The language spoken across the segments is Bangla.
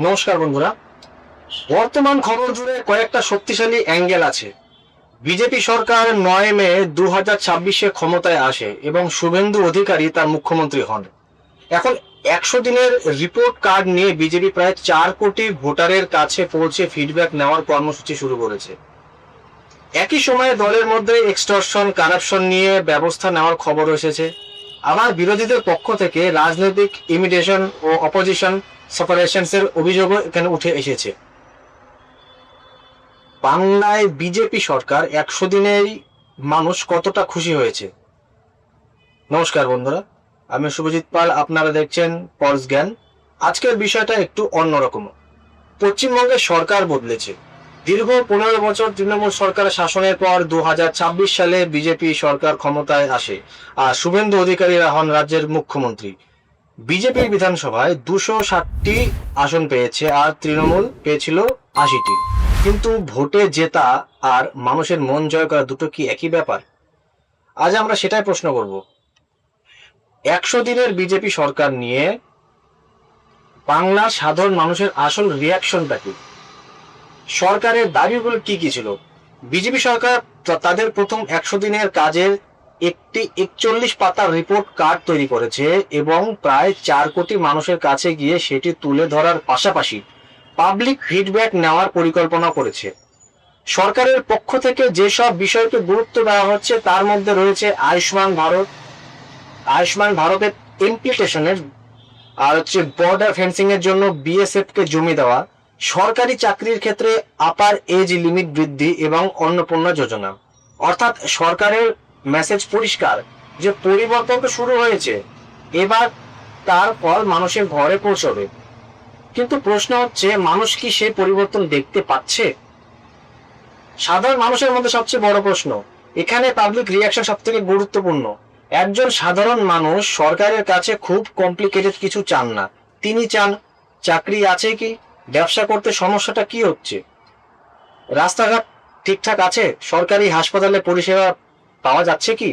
নমস্কার বন্ধুরা। বর্তমান খবর জুড়ে কয়েকটা শক্তিশালী অ্যাঙ্গেল আছে। বিজেপি সরকার 9 মে 2026-এ ক্ষমতায় আসে এবং শুভেন্দু অধিকারী তার মুখ্যমন্ত্রী হন। এখন 100 দিনের রিপোর্ট কার্ড নিয়ে বিজেপি প্রায় 4 কোটি ভোটারের কাছে পৌঁছে ফিডব্যাক নেওয়ার কর্মসূচি শুরু করেছে। একই সময়ে দলের মধ্যে এক্সটর্শন, কারাপশন নিয়ে ব্যবস্থা নেওয়ার খবর এসেছে। আবার বিরোধীদের পক্ষ থেকে রাজনৈতিক ইমিটেশন ও অপোজিশন সেপারেশনসের অভিযোগও এখানে উঠে এসেছে। বাংলায় বিজেপি সরকার 100 দিনেই মানুষ কতটা খুশি হয়েছে। নমস্কার বন্ধুরা, আমি শুভজিৎ পাল, আপনারা দেখছেন পলস জ্ঞান। আজকের বিষয়টা একটু অন্যরকম। পশ্চিমবঙ্গের সরকার বদলেছে। দীর্ঘ 15 বছর তৃণমূল সরকারের শাসনের পর 2026 সালে বিজেপি সরকার ক্ষমতায় আসে আর শুভেন্দু অধিকারীরা হন রাজ্যের মুখ্যমন্ত্রী। বিজেপির বিধানসভায় 260টি আসন পেয়েছে আর তৃণমূল পেয়েছিল 80টি। কিন্তু ভোটে জেতা আর মানুষের মন জয় করা দুটো কি একই ব্যাপার? আজ আমরা সেটাই প্রশ্ন করব। 100 দিনের বিজেপি সরকার নিয়ে বাংলার সাধারণ মানুষের আসল রিয়াকশনটা কি? সরকারের দাবিগুলো কি কি ছিল? বিজেপি সরকার তাদের প্রথম 100 দিনের কাজের একটি 41 পাতার রিপোর্ট কার্ড তৈরি করেছে এবং প্রায় 4 কোটি মানুষের কাছে গিয়ে সেটি তুলে ধরার পাশাপাশি পাবলিক ফিডব্যাক নেওয়ার পরিকল্পনা করেছে। সরকারের পক্ষ থেকে যেসব বিষয়কে গুরুত্ব দেওয়া হচ্ছে তার মধ্যে রয়েছে আয়ুষ্মান ভারত, আয়ুষ্মান ভারতের ইমপ্লিমেন্টেশনের, আর বর্ডার ফেন্সিং এর জন্য বিএসএফ কে জমি দেওয়া, সরকারি চাকরির ক্ষেত্রে আপার এজ লিমিট বৃদ্ধি এবং অন্নপূর্ণা যোজনা। অর্থাৎ সরকারের মেসেজ পরিষ্কার যে পরিবর্তন তো শুরু হয়েছে, এবার তার ফল মানুষের ঘরে পৌঁছবে। কিন্তু প্রশ্ন হচ্ছে, মানুষ কি সেই পরিবর্তন দেখতে পাচ্ছে? সাধারণ মানুষের মধ্যে সবচেয়ে বড় প্রশ্ন। এখানে পাবলিক রিয়াকশন সব থেকে গুরুত্বপূর্ণ। একজন সাধারণ মানুষ সরকারের কাছে খুব কমপ্লিকেটেড কিছু চান না। তিনি চান চাকরি আছে কি, ব্যবসা করতে সমস্যাটা কি হচ্ছে, রাস্তাঘাট ঠিকঠাক আছে, সরকারি হাসপাতালে পরিষেবা পাওয়া যাচ্ছে কি,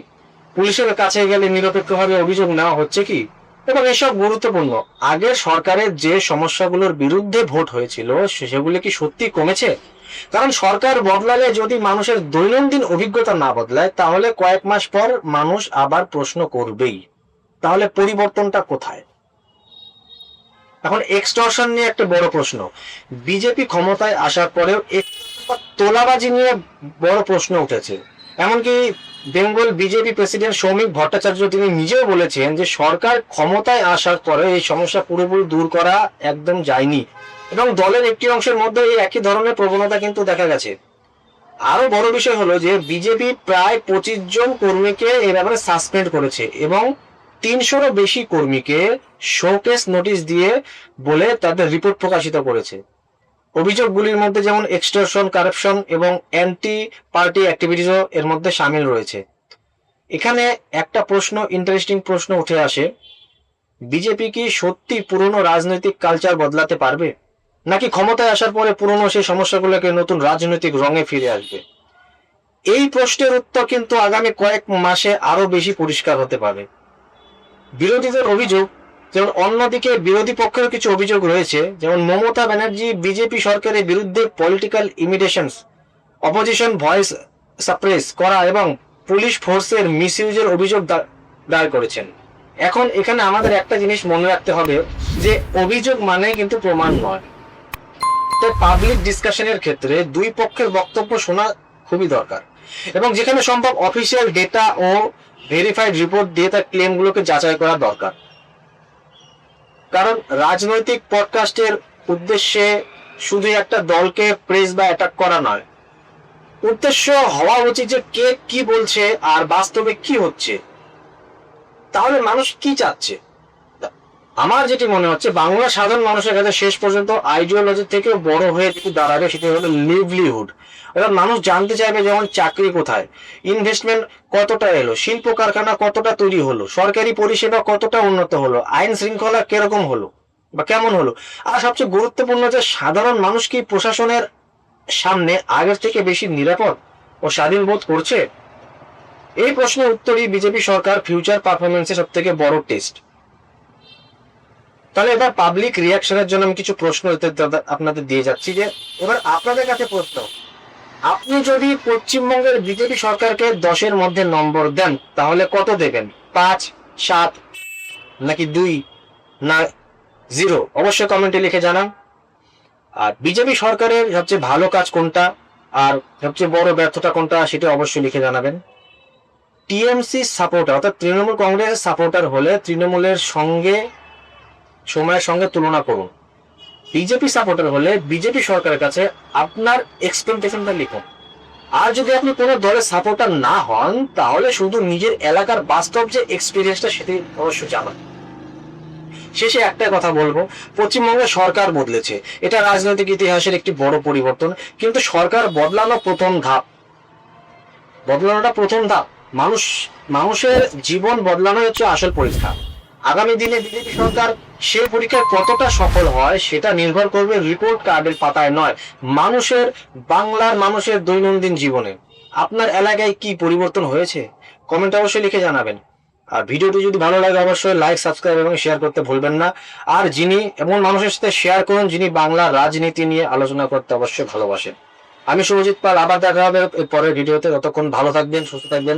পুলিশের কাছে গেলে নিরপেক্ষভাবে অভিযোগ নেওয়া হচ্ছে কি, এবং এসব গুরুত্বপূর্ণ। আগের সরকারের যে সমস্যাগুলোর বিরুদ্ধে ভোট হয়েছিল সেগুলো কি সত্যি কমেছে? কারণ সরকার বদলালে যদি মানুষের দৈনন্দিন অভিজ্ঞতা না বদলায় তাহলে কয়েক মাস পর মানুষ আবার প্রশ্ন করবেই, তাহলে পরিবর্তনটা কোথায়? এখন এক্সটর্শন নিয়ে একটা বড় প্রশ্ন। বিজেপি ক্ষমতায় আসার পরেও তোলাবাজি নিয়ে বড় প্রশ্ন উঠেছে। এমনকি বেঙ্গল বিজেপি প্রেসিডেন্ট সৌমিক ভট্টাচার্য তিনি নিজেও বলেছেন যে সরকার ক্ষমতায় আসার পরে এই সমস্যা পুরোপুরি দূর করা একদম যায়নি এবং দলের একটি অংশের মধ্যে এই একই ধরনের প্রবণতা কিন্তু দেখা গেছে। আরো বড় বিষয় হলো যে বিজেপি প্রায় 25 জন কর্মীকে এ ব্যাপারে সাসপেন্ড করেছে এবং 300-রও বেশি কর্মীকে শোকেস নোটিশ দিয়ে বলে তাদের রিপোর্ট প্রকাশিত করেছে। অভিযোগগুলির মধ্যে যেমন এক্সটর্শন, কারাপশন এবং অ্যান্টি পার্টি অ্যাক্টিভিটিসও এর মধ্যে সামিল রয়েছে। এখানে একটা ইন্টারেস্টিং প্রশ্ন উঠে আসে, বিজেপি কি সত্যি পুরনো রাজনৈতিক কালচার বদলাতে পারবে, নাকি ক্ষমতায় আসার পরে পুরনো সেই সমস্যাগুলোকে নতুন রাজনৈতিক রঙে ফিরে আসবে? এই প্রশ্নের উত্তর কিন্তু আগামী কয়েক মাসে আরো বেশি পরিষ্কার হতে পারে। বিরোধীদের অভিযোগ, যেমন অন্যদিকে বিরোধী পক্ষের কিছু অভিযোগ রয়েছে, যেমন মমতা ব্যানার্জি বিজেপি সরকারের বিরুদ্ধে পলিটিক্যাল ইমিটেশনস, অপোজিশন ভয়েস সাপ্রেস করা এবং পুলিশ ফোর্সের মিসইউজের অভিযোগ দায়ের করেছেন। এখন এখানে আমাদের একটা জিনিস মনে রাখতে হবে যে অভিযোগ মানে কিন্তু প্রমাণ নয়। তাই পাবলিক ডিসকাশনের ক্ষেত্রে দুই পক্ষের বক্তব্য শোনা খুবই দরকার এবং যেখানে সম্ভব অফিসিয়াল ডেটা ও ভেরিফাইড রিপোর্ট দিয়ে তার ক্লেমগুলোকে যাচাই করা দরকার। কারণ রাজনৈতিক পডকাস্টের উদ্দেশ্যে শুধু একটা দলকে প্রেস বা অ্যাটাক করা নয়, উদ্দেশ্য হওয়া উচিত যে কে কি বলছে আর বাস্তবে কি হচ্ছে, তাহলে মানুষ কি চাচ্ছে। আমার যেটি মনে হচ্ছে, বাংলার সাধারণ মানুষের কাছে শেষ পর্যন্ত আইডিওলজি থেকে বড় হয়ে যেটি দাঁড়াবে সেটি হলো লিভলিহুড। অর্থাৎ মানুষ জানতে চাইবে যেমন চাকরি কোথায়, ইনভেস্টমেন্ট কতটা এলো, শিল্প কারখানা কতটা তৈরি হলো, সরকারি পরিষেবা কতটা উন্নত হলো, আইন শৃঙ্খলা কিরকম হলো বা কেমন হলো, আর সবচেয়ে গুরুত্বপূর্ণ যে সাধারণ মানুষ কি প্রশাসনের সামনে আগের থেকে বেশি নিরাপদ ও স্বাধীন বোধ করছে। এই প্রশ্নের উত্তরই বিজেপি সরকার ফিউচার পারফরমেন্সের সব থেকে বড় টেস্ট। তাহলে এবার পাবলিক রিয়াকশনের জন্য আমি কিছু প্রশ্ন আপনাদের দিয়ে যাচ্ছি, যে এবার আপনাদের কাছে প্রশ্ন, আপনি যদি পশ্চিমবঙ্গের বিজেপি সরকারকে 10-এর মধ্যে নম্বর দেন তাহলে কত দেবেন? 5, 7 নাকি 2 না 0? অবশ্যই কমেন্টে লিখে জানান। আর বিজেপি সরকারের সবচেয়ে ভালো কাজ কোনটা আর সবচেয়ে বড় ব্যর্থতা কোনটা সেটা অবশ্যই লিখে জানাবেন। টিএমসি সাপোর্টার অর্থাৎ তৃণমূল কংগ্রেসের সাপোর্টার হলে তৃণমূলের সঙ্গে সময়ের সঙ্গে তুলনা করুন। বিজেপি সাপোর্টার হলে বিজেপি সরকারের কাছে আপনার এক্সপেকটেশনটা লিখুন। আর যদি আপনি কোনো দলের সাপোর্টার না হন তাহলে শুধু নিজের এলাকার বাস্তব যে এক্সপিরিয়েন্সটা সেটি অবশ্যই জানান। শেষে একটা কথা বলবো, পশ্চিমবঙ্গে সরকার বদলেছে, এটা রাজনৈতিক ইতিহাসের একটি বড় পরিবর্তন, কিন্তু সরকার বদলানোটা প্রথম ধাপ। মানুষের জীবন বানানো হচ্ছে আসল পরীক্ষা। আগামী দিনে বিজেপি সরকার সেই পরীক্ষায় কতটা সফল হয় সেটা নির্ভর করবে রিপোর্ট কার্ডের পাতায় নয়, বাংলার মানুষের দৈনন্দিন জীবনে। আপনার এলাকায় কি পরিবর্তন হয়েছে কমেন্ট অবশ্যই লিখে জানাবেন। আর ভিডিওটি যদি ভালো লাগে অবশ্যই লাইক, সাবস্ক্রাইব এবং শেয়ার করতে ভুলবেন না। আর এমন মানুষের সাথে শেয়ার করুন যিনি বাংলার রাজনীতি নিয়ে আলোচনা করতে অবশ্যই ভালোবাসেন। আমি শুভজিৎ পাল, আবার দেখা হবে পরের ভিডিওতে। ততক্ষণ ভালো থাকবেন, সুস্থ থাকবেন।